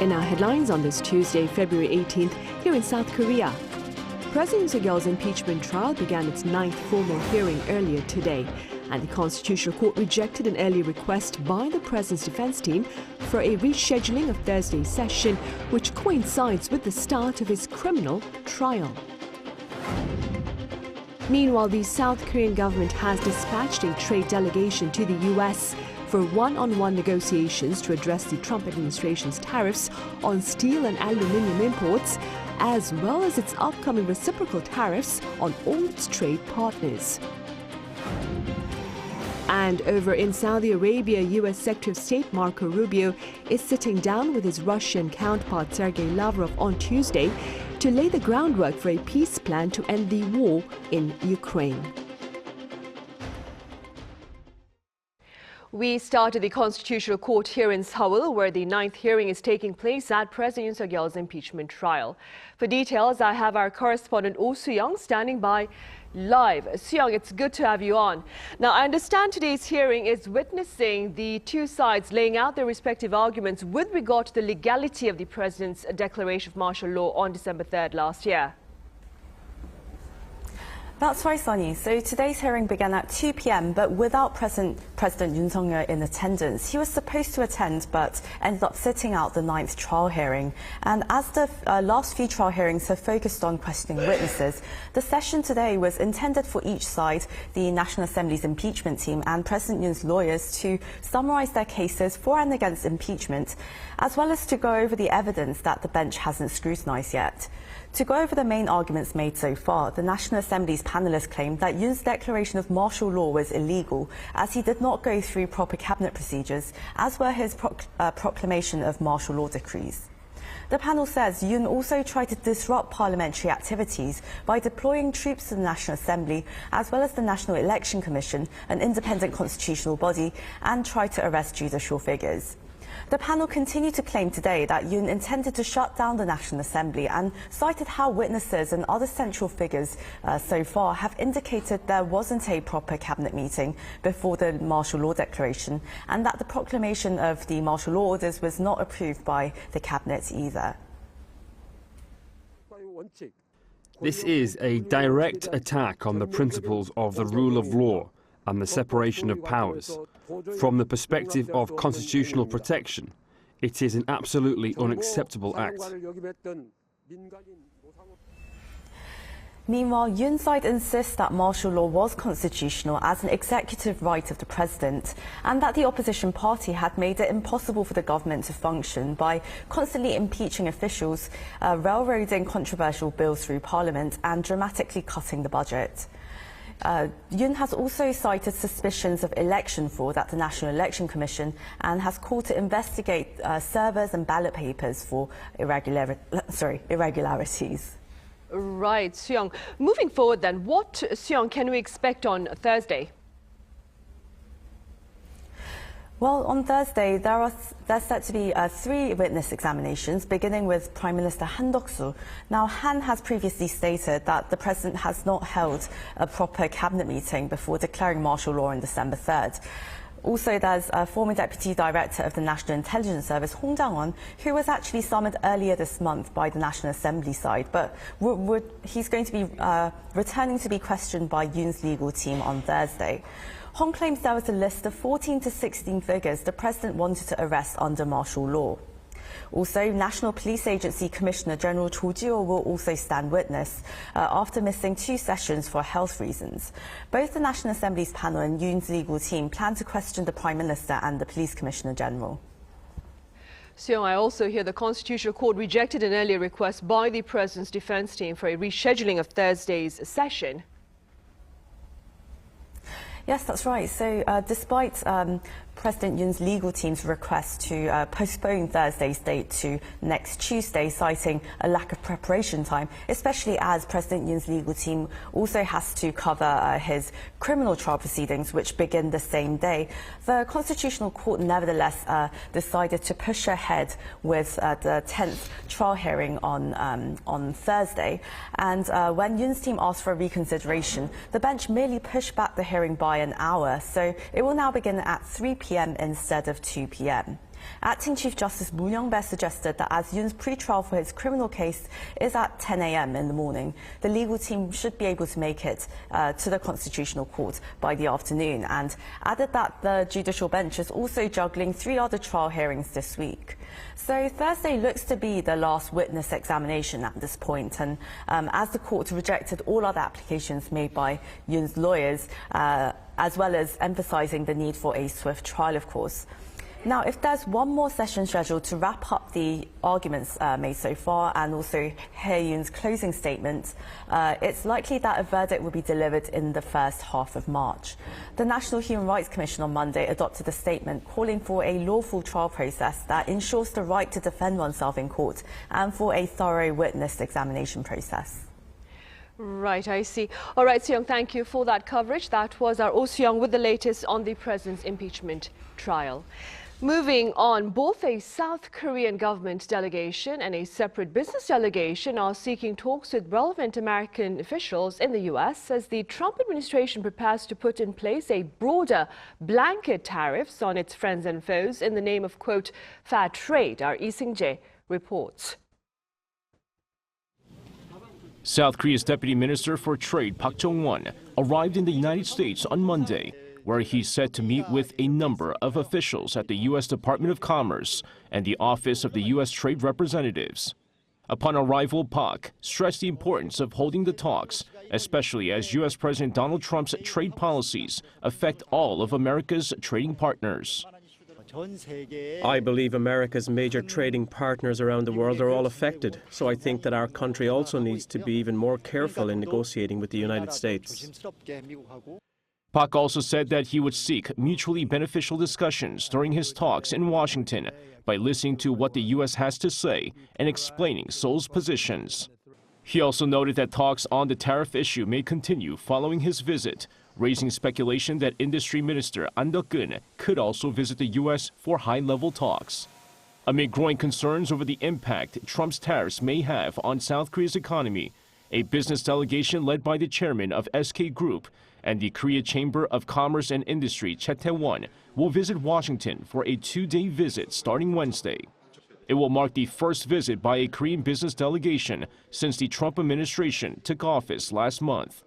In our headlines on this Tuesday, February 18th, here in South Korea, President Yoon's impeachment trial began its 9th formal hearing earlier today, and the Constitutional Court rejected an early request by the President's defense team for a rescheduling of Thursday's session, which coincides with the start of his criminal trial. Meanwhile, the South Korean government has dispatched a trade delegation to the U.S. for one-on-one negotiations to address the Trump administration's tariffs on steel and aluminum imports, as well as its upcoming reciprocal tariffs on all its trade partners. And over in Saudi Arabia, U.S. Secretary of State Marco Rubio is sitting down with his Russian counterpart Sergei Lavrov on Tuesday to lay the groundwork for a peace plan to end the war in Ukraine. We started the Constitutional Court here in Seoul, where the 9th hearing is taking place at President Yoon's impeachment trial. For details, I have our correspondent Oh Soo-young standing by live. Soo-young, it's good to have you on. Now, I understand today's hearing is witnessing the two sides laying out their respective arguments with regard to the legality of the President's declaration of martial law on December 3rd last year. That's right, Sunny. So today's hearing began at 2 p.m, but without President Yoon in attendance. He was supposed to attend, but ended up sitting out the 9th trial hearing. And as the last few trial hearings have focused on questioning witnesses, the session today was intended for each side, the National Assembly's impeachment team and President Yoon's lawyers, to summarize their cases for and against impeachment, as well as to go over the evidence that the bench hasn't scrutinized yet. To go over the main arguments made so far, the National Assembly's panelists claimed that Yoon's declaration of martial law was illegal, as he did not go through proper cabinet procedures, as were his proclamation of martial law decrees. The panel says Yoon also tried to disrupt parliamentary activities by deploying troops to the National Assembly, as well as the National Election Commission, an independent constitutional body, and tried to arrest judicial figures. The panel continued to claim today that Yoon intended to shut down the National Assembly and cited how witnesses and other central figures so far have indicated there wasn't a proper cabinet meeting before the martial law declaration, and that the proclamation of the martial law orders was not approved by the cabinet either. This is a direct attack on the principles of the rule of law and the separation of powers. From the perspective of constitutional protection, it is an absolutely unacceptable act. Meanwhile, Yoon's side insists that martial law was constitutional as an executive right of the president, and that the opposition party had made it impossible for the government to function by constantly impeaching officials, railroading controversial bills through parliament, and dramatically cutting the budget. Yoon has also cited suspicions of election fraud at the National Election Commission and has called to investigate servers and ballot papers for irregularities. Right, Soo-young. Moving forward then, what, Soo-young, can we expect on Thursday? Well, on Thursday, there's set to be 3 witness examinations, beginning with Prime Minister Han Duck-soo. Now, Han has previously stated that the president has not held a proper cabinet meeting before declaring martial law on December 3rd. Also, there's a former Deputy Director of the National Intelligence Service, Hong Jang-won, who was actually summoned earlier this month by the National Assembly side, but he's going to be returning to be questioned by Yoon's legal team on Thursday. Hong claims there was a list of 14 to 16 figures the president wanted to arrest under martial law. Also, National Police Agency Commissioner General Choi will also stand witness after missing 2 sessions for health reasons. Both the National Assembly's panel and Yoon's legal team plan to question the Prime Minister and the Police Commissioner General. So I also hear the Constitutional Court rejected an earlier request by the President's defense team for a rescheduling of Thursday's session. Yes, that's right. So despite President Yoon's legal team's request to postpone Thursday's date to next Tuesday, citing a lack of preparation time, especially as President Yoon's legal team also has to cover his criminal trial proceedings, which begin the same day. The Constitutional Court nevertheless decided to push ahead with the 10th trial hearing on Thursday. And when Yoon's team asked for a reconsideration, the bench merely pushed back the hearing by an hour. So it will now begin at 3 p.m. instead of 2 p.m. Acting Chief Justice Moon Young-bae suggested that as Yoon's pre-trial for his criminal case is at 10 a.m. in the morning, the legal team should be able to make it to the Constitutional Court by the afternoon, and added that the judicial bench is also juggling 3 other trial hearings this week. So Thursday looks to be the last witness examination at this point, and as the court rejected all other applications made by Yoon's lawyers, as well as emphasising the need for a swift trial, of course. Now, if there's one more session scheduled to wrap up the arguments made so far and also hear Yoon's closing statement, it's likely that a verdict will be delivered in the first half of March. The National Human Rights Commission on Monday adopted a statement calling for a lawful trial process that ensures the right to defend oneself in court and for a thorough witness examination process. Right, I see. All right, Seong, thank you for that coverage. That was our Oh Seong with the latest on the president's impeachment trial. Moving on, both a South Korean government delegation and a separate business delegation are seeking talks with relevant American officials in the U.S. as the Trump administration prepares to put in place a broader blanket tariffs on its friends and foes in the name of, quote, fair trade. Our Lee Seung-jae reports. South Korea's Deputy Minister for Trade Park Jong-won arrived in the United States on Monday, where he's set to meet with a number of officials at the U.S. Department of Commerce and the Office of the U.S. Trade Representatives. Upon arrival, Park stressed the importance of holding the talks, especially as U.S. President Donald Trump's trade policies affect all of America's trading partners. I believe America's major trading partners around the world are all affected, so I think that our country also needs to be even more careful in negotiating with the United States. Park also said that he would seek mutually beneficial discussions during his talks in Washington by listening to what the U.S. has to say and explaining Seoul's positions. He also noted that talks on the tariff issue may continue following his visit, raising speculation that Industry Minister An Deok-geun could also visit the U.S. for high-level talks. Amid growing concerns over the impact Trump's tariffs may have on South Korea's economy, a business delegation led by the chairman of SK Group and the Korea Chamber of Commerce and Industry, Choi Tae-won, will visit Washington for a 2-day visit starting Wednesday. It will mark the first visit by a Korean business delegation since the Trump administration took office last month.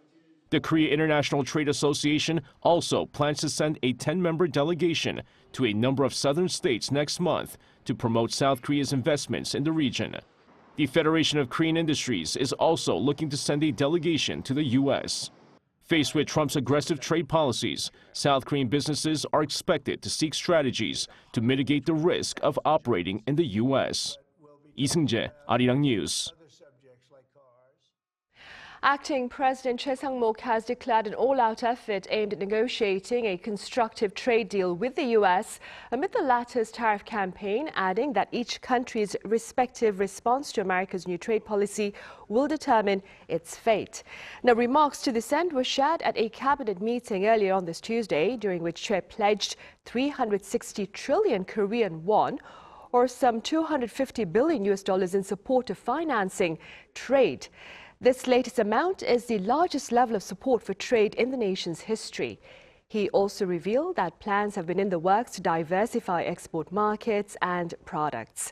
The Korea International Trade Association also plans to send a 10-member delegation to a number of southern states next month to promote South Korea's investments in the region. The Federation of Korean Industries is also looking to send a delegation to the U.S. Faced with Trump's aggressive trade policies, South Korean businesses are expected to seek strategies to mitigate the risk of operating in the U.S. Lee Seung-jae, Arirang News. Acting President Choi Sang-mok has declared an all-out effort aimed at negotiating a constructive trade deal with the U.S. amid the latter's tariff campaign, adding that each country's respective response to America's new trade policy will determine its fate. Now, remarks to this end were shared at a cabinet meeting earlier on this Tuesday, during which Choi pledged 360 trillion Korean won, or some $250 billion in support of financing trade. This latest amount is the largest level of support for trade in the nation's history. He also revealed that plans have been in the works to diversify export markets and products.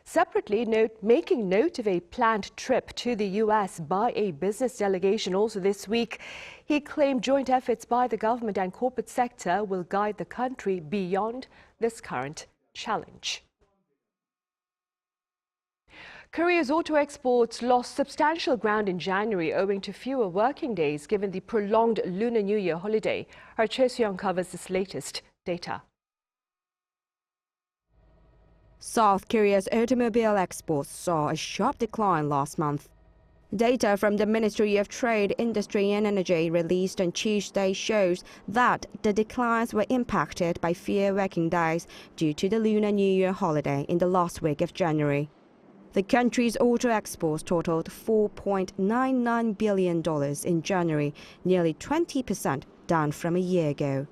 Separately, making note of a planned trip to the U.S. by a business delegation also this week, he claimed joint efforts by the government and corporate sector will guide the country beyond this current challenge. Korea's auto exports lost substantial ground in January owing to fewer working days given the prolonged Lunar New Year holiday. Our Choi Soo-young covers this latest data. South Korea's automobile exports saw a sharp decline last month. Data from the Ministry of Trade, Industry and Energy released on Tuesday shows that the declines were impacted by fewer working days due to the Lunar New Year holiday in the last week of January. The country's auto exports totaled $4.99 billion in January, nearly 20% down from a year ago.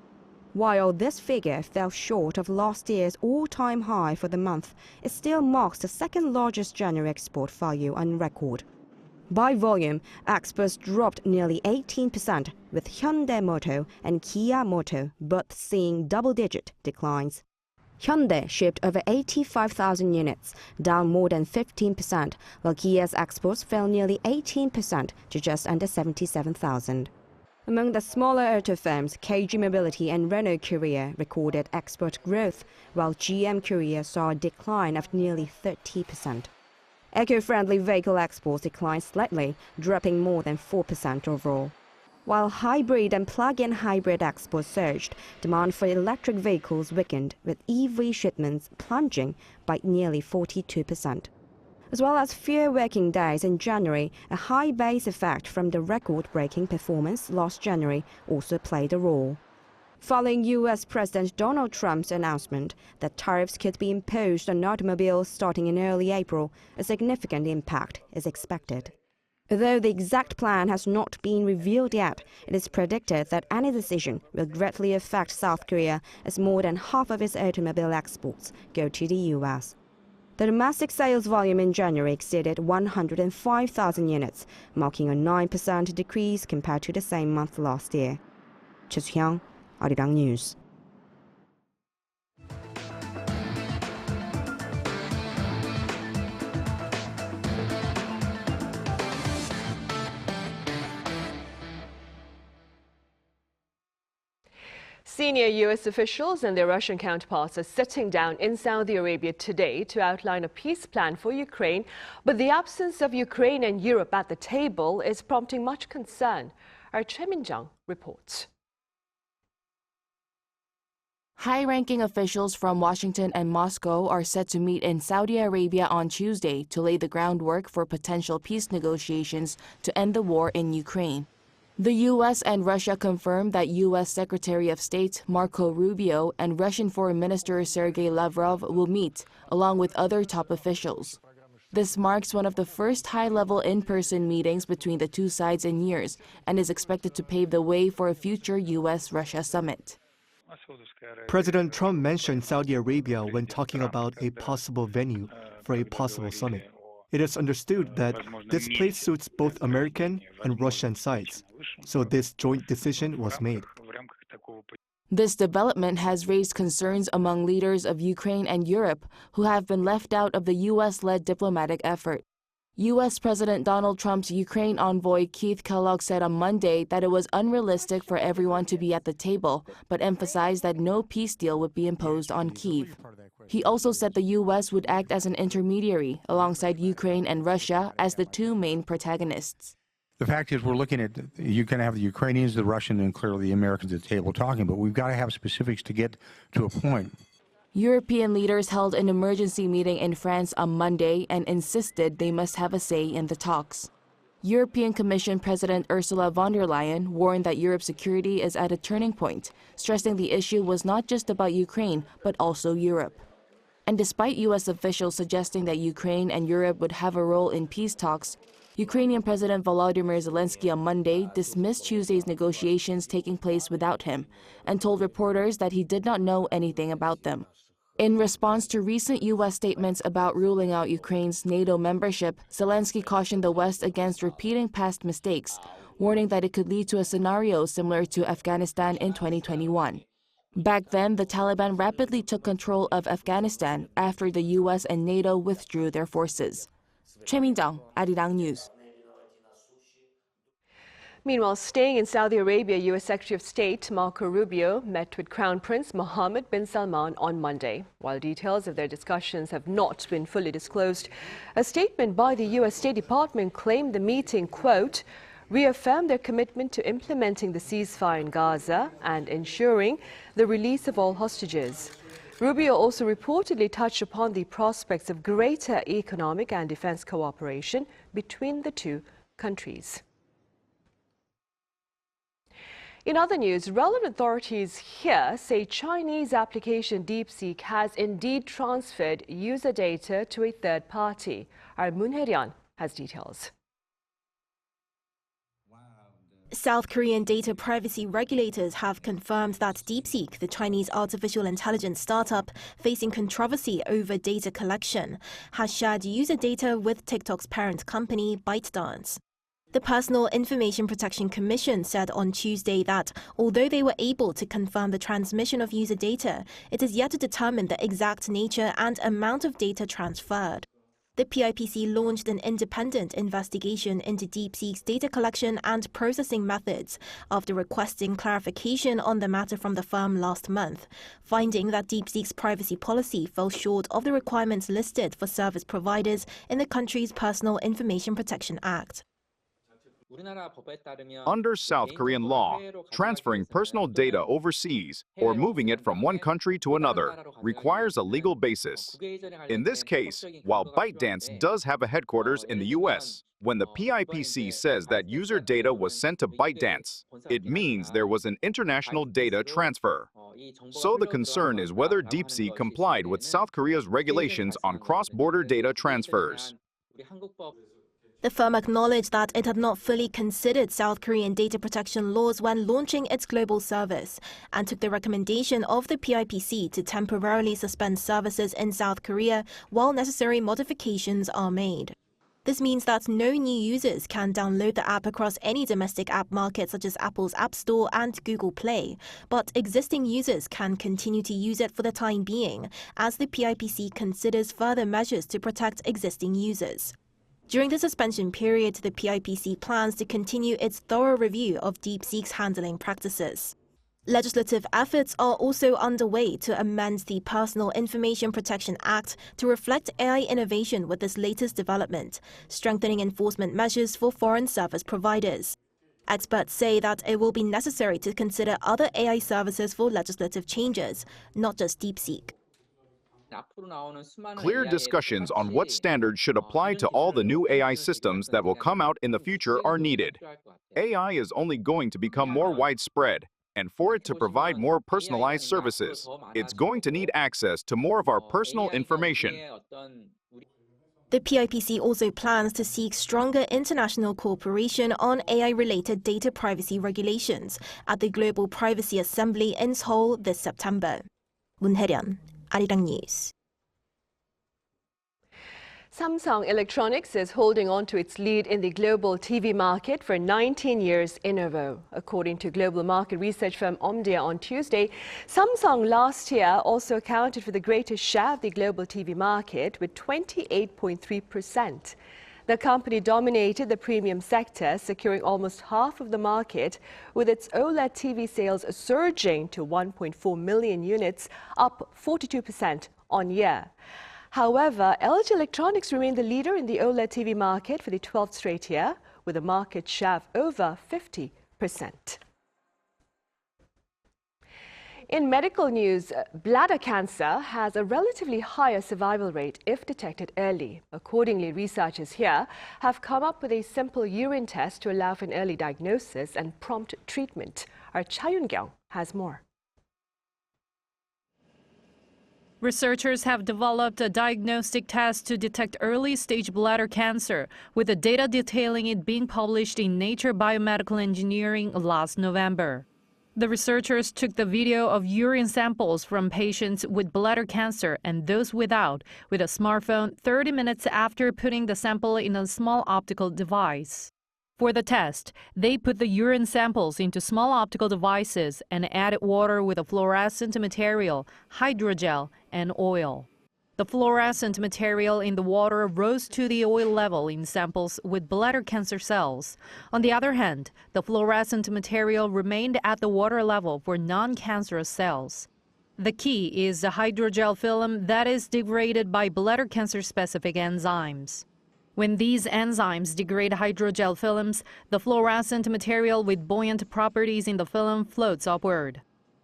While this figure fell short of last year's all-time high for the month, it still marks the second largest January export value on record. By volume, exports dropped nearly 18%, with Hyundai Motor and Kia Motor both seeing double-digit declines. Hyundai shipped over 85,000 units, down more than 15%, while Kia's exports fell nearly 18% to just under 77,000. Among the smaller auto firms, KG Mobility and Renault Korea recorded export growth, while GM Korea saw a decline of nearly 30%. Eco-friendly vehicle exports declined slightly, dropping more than 4% overall. While hybrid and plug-in hybrid exports surged, demand for electric vehicles weakened, with EV shipments plunging by nearly 42%. As well as fewer working days in January, a high base effect from the record-breaking performance last January also played a role. Following U.S. President Donald Trump's announcement that tariffs could be imposed on automobiles starting in early April, a significant impact is expected. Although the exact plan has not been revealed yet, it is predicted that any decision will greatly affect South Korea, as more than half of its automobile exports go to the U.S. The domestic sales volume in January exceeded 105,000 units, marking a 9% decrease compared to the same month last year. Choi, Arirang News. Senior U.S. officials and their Russian counterparts are sitting down in Saudi Arabia today to outline a peace plan for Ukraine, but the absence of Ukraine and Europe at the table is prompting much concern. Our Choi Min-jung reports. High-ranking officials from Washington and Moscow are set to meet in Saudi Arabia on Tuesday to lay the groundwork for potential peace negotiations to end the war in Ukraine. The U.S. and Russia confirmed that U.S. Secretary of State Marco Rubio and Russian Foreign Minister Sergei Lavrov will meet, along with other top officials. This marks one of the first high-level in-person meetings between the two sides in years and is expected to pave the way for a future U.S.-Russia summit. President Trump mentioned Saudi Arabia when talking about a possible venue for a possible summit. It is understood that this place suits both American and Russian sides, so this joint decision was made. This development has raised concerns among leaders of Ukraine and Europe who have been left out of the U.S.-led diplomatic effort. U.S. President Donald Trump's Ukraine envoy Keith Kellogg said on Monday that it was unrealistic for everyone to be at the table, but emphasized that no peace deal would be imposed on Kyiv. He also said the U.S. would act as an intermediary alongside Ukraine and Russia as the two main protagonists. The fact is, we're looking at, you can have the Ukrainians, the Russians, and clearly the Americans at the table talking, but we've got to have specifics to get to a point. European leaders held an emergency meeting in France on Monday and insisted they must have a say in the talks. European Commission President Ursula von der Leyen warned that Europe's security is at a turning point, stressing the issue was not just about Ukraine, but also Europe. And despite U.S. officials suggesting that Ukraine and Europe would have a role in peace talks, Ukrainian President Volodymyr Zelensky on Monday dismissed Tuesday's negotiations taking place without him and told reporters that he did not know anything about them. In response to recent U.S. statements about ruling out Ukraine's NATO membership, Zelensky cautioned the West against repeating past mistakes, warning that it could lead to a scenario similar to Afghanistan in 2021. Back then, the Taliban rapidly took control of Afghanistan after the U.S. and NATO withdrew their forces. Choi Min-jung, Arirang News. Meanwhile, staying in Saudi Arabia, U.S. Secretary of State Marco Rubio met with Crown Prince Mohammed bin Salman on Monday. While details of their discussions have not been fully disclosed, a statement by the U.S. State Department claimed the meeting, quote, reaffirmed their commitment to implementing the ceasefire in Gaza and ensuring the release of all hostages. Rubio also reportedly touched upon the prospects of greater economic and defense cooperation between the two countries. In other news, relevant authorities here say Chinese application DeepSeek has indeed transferred user data to a third party. Our Moon Hye-ryan has details. South Korean data privacy regulators have confirmed that DeepSeek, the Chinese artificial intelligence startup facing controversy over data collection, has shared user data with TikTok's parent company, ByteDance. The Personal Information Protection Commission said on Tuesday that although they were able to confirm the transmission of user data, it is yet to determine the exact nature and amount of data transferred. The PIPC launched an independent investigation into DeepSeek's data collection and processing methods after requesting clarification on the matter from the firm last month, finding that DeepSeek's privacy policy fell short of the requirements listed for service providers in the country's Personal Information Protection Act. Under South Korean law, transferring personal data overseas or moving it from one country to another requires a legal basis. In this case, while ByteDance does have a headquarters in the US, when the PIPC says that user data was sent to ByteDance, it means there was an international data transfer. So the concern is whether DeepSeek complied with South Korea's regulations on cross-border data transfers. The firm acknowledged that it had not fully considered South Korean data protection laws when launching its global service and took the recommendation of the PIPC to temporarily suspend services in South Korea while necessary modifications are made. This means that no new users can download the app across any domestic app market such as Apple's App Store and Google Play, but existing users can continue to use it for the time being as the PIPC considers further measures to protect existing users. During the suspension period, the PIPC plans to continue its thorough review of DeepSeek's handling practices. Legislative efforts are also underway to amend the Personal Information Protection Act to reflect AI innovation with this latest development, strengthening enforcement measures for foreign service providers. Experts say that it will be necessary to consider other AI services for legislative changes, not just DeepSeek. Clear discussions on what standards should apply to all the new AI systems that will come out in the future are needed. AI is only going to become more widespread, and for it to provide more personalized services, it's going to need access to more of our personal information. The PIPC also plans to seek stronger international cooperation on AI-related data privacy regulations at the Global Privacy Assembly in Seoul this September. 문혜련, Arirang News. Samsung Electronics is holding on to its lead in the global TV market for 19 years in a row. According to global market research firm Omdia on Tuesday, Samsung last year also accounted for the greatest share of the global TV market with 28.3%. The company dominated the premium sector, securing almost half of the market, with its OLED TV sales surging to 1.4 million units, up 42% on year. However, LG Electronics remained the leader in the OLED TV market for the 12th straight year, with a market share of over 50%. In medical news, bladder cancer has a relatively higher survival rate if detected early. Accordingly, researchers here have come up with a simple urine test to allow for an early diagnosis and prompt treatment. Our Cha Yun-kyung has more. Researchers have developed a diagnostic test to detect early-stage bladder cancer, with the data detailing it being published in Nature Biomedical Engineering last November. The researchers took the video of urine samples from patients with bladder cancer and those without with a smartphone 30 minutes after putting the sample in a small optical device. For the test, they put the urine samples into small optical devices and added water with a fluorescent material, hydrogel, and oil. The fluorescent material in the water rose to the oil level in samples with bladder cancer cells. On the other hand, the fluorescent material remained at the water level for non-cancerous cells. The key is the hydrogel film that is degraded by bladder cancer-specific enzymes. When these enzymes degrade hydrogel films, the fluorescent material with buoyant properties in the film floats upward.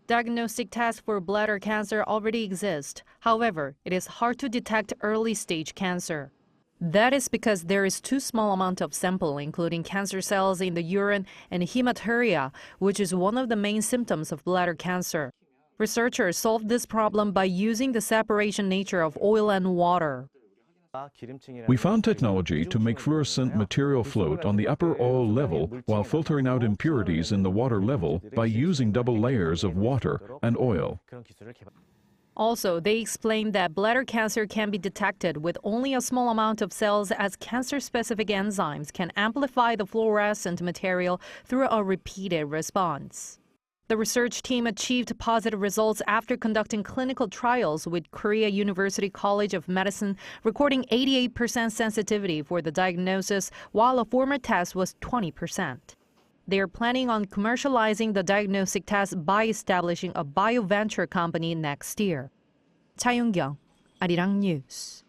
Diagnostic tests for bladder cancer already exist. However, it is hard to detect early-stage cancer. That is because there is too small amount of sample, including cancer cells in the urine and hematuria, which is one of the main symptoms of bladder cancer. Researchers solved this problem by using the separation nature of oil and water. We found technology to make fluorescent material float on the upper oil level while filtering out impurities in the water level by using double layers of water and oil. Also, they explained that bladder cancer can be detected with only a small amount of cells, as cancer-specific enzymes can amplify the fluorescent material through a repeated response. The research team achieved positive results after conducting clinical trials with Korea University College of Medicine, recording 88% sensitivity for the diagnosis, while a former test was 20%. They are planning on commercializing the diagnostic test by establishing a bioventure company next year. Cha Young-kyung, Arirang News.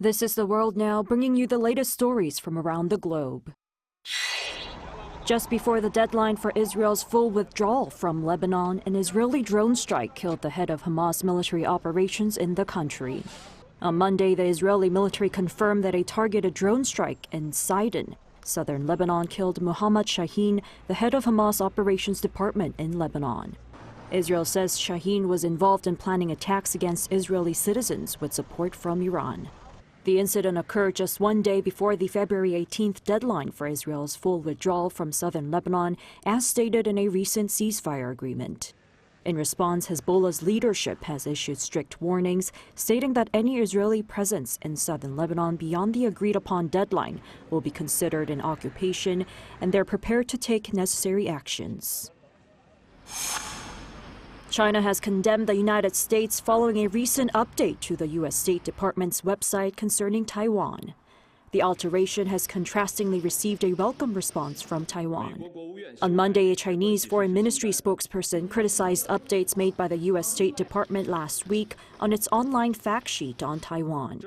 This is The World Now, bringing you the latest stories from around the globe. Just before the deadline for Israel's full withdrawal from Lebanon, an Israeli drone strike killed the head of Hamas military operations in the country. On Monday, the Israeli military confirmed that a targeted drone strike in Sidon, southern Lebanon, killed Mohammad Shaheen, the head of Hamas operations department in Lebanon. Israel says Shaheen was involved in planning attacks against Israeli citizens with support from Iran. The incident occurred just one day before the February 18th deadline for Israel's full withdrawal from southern Lebanon, as stated in a recent ceasefire agreement. In response, Hezbollah's leadership has issued strict warnings, stating that any Israeli presence in southern Lebanon beyond the agreed-upon deadline will be considered an occupation, and they're prepared to take necessary actions. China has condemned the United States following a recent update to the U.S. State Department's website concerning Taiwan. The alteration has contrastingly received a welcome response from Taiwan. On Monday, a Chinese Foreign Ministry spokesperson criticized updates made by the U.S. State Department last week on its online fact sheet on Taiwan.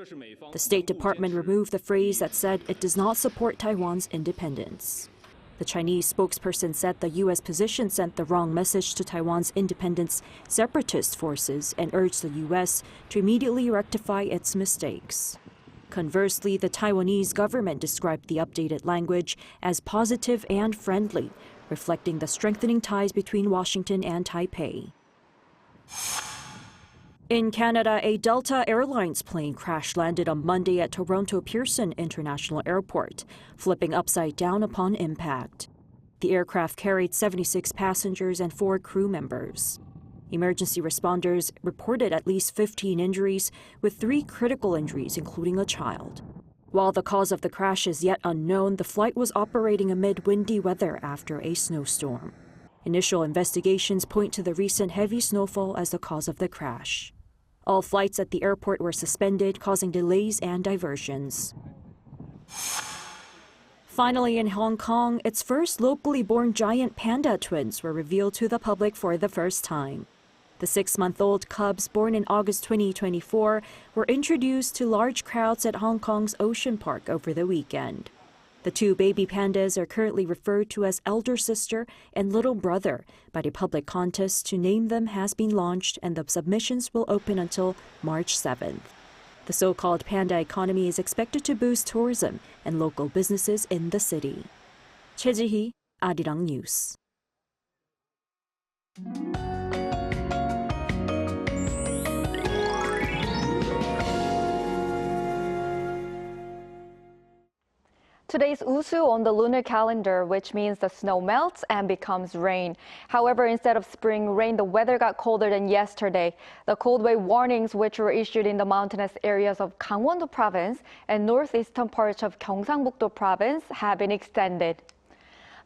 The State Department removed the phrase that said it does not support Taiwan's independence. The Chinese spokesperson said the U.S. position sent the wrong message to Taiwan's independence separatist forces and urged the U.S. to immediately rectify its mistakes. Conversely, the Taiwanese government described the updated language as positive and friendly, reflecting the strengthening ties between Washington and Taipei. In Canada, a Delta Airlines plane crash-landed on Monday at Toronto Pearson International Airport, flipping upside down upon impact. The aircraft carried 76 passengers and 4 crew members. Emergency responders reported at least 15 injuries, with 3 critical injuries, including a child. While the cause of the crash is yet unknown, the flight was operating amid windy weather after a snowstorm. Initial investigations point to the recent heavy snowfall as the cause of the crash. All flights at the airport were suspended, causing delays and diversions. Finally, in Hong Kong, its first locally born giant panda twins were revealed to the public for the first time. The 6-month-old cubs, born in August 2024, were introduced to large crowds at Hong Kong's Ocean Park over the weekend. The 2 baby pandas are currently referred to as elder sister and little brother, but a public contest to name them has been launched, and the submissions will open until March 7th. The so-called panda economy is expected to boost tourism and local businesses in the city. Choi Ji-hee, Arirang News. Today's Usu on the lunar calendar, which means the snow melts and becomes rain. However, instead of spring rain, the weather got colder than yesterday. The cold wave warnings, which were issued in the mountainous areas of Gangwon-do province and northeastern parts of Gyeongsang-buk-do province, have been extended.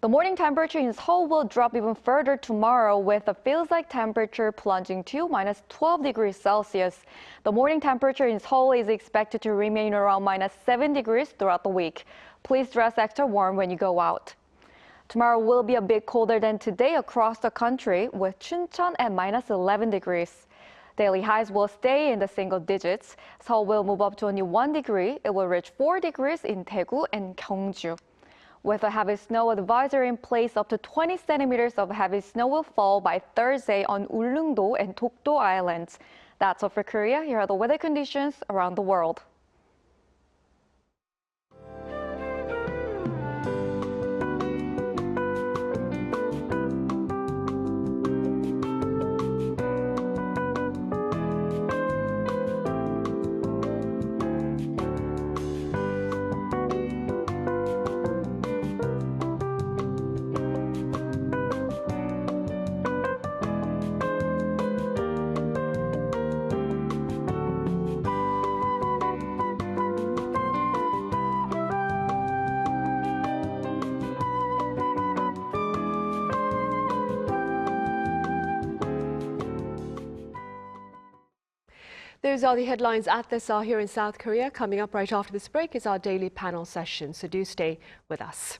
The morning temperature in Seoul will drop even further tomorrow, with the feels-like temperature plunging to minus 12 degrees Celsius. The morning temperature in Seoul is expected to remain around minus 7 degrees throughout the week. Please dress extra warm when you go out. Tomorrow will be a bit colder than today across the country, with Chuncheon at minus 11 degrees. Daily highs will stay in the single digits. Seoul will move up to only 1 degree. It will reach 4 degrees in Daegu and Gyeongju. With a heavy snow advisory in place, up to 20 centimeters of heavy snow will fall by Thursday on Ulleung-do and Dokdo Islands. That's all for Korea. Here are the weather conditions around the world. Those are the headlines at this hour here in South Korea. Coming up right after this break is our daily panel session, so do stay with us.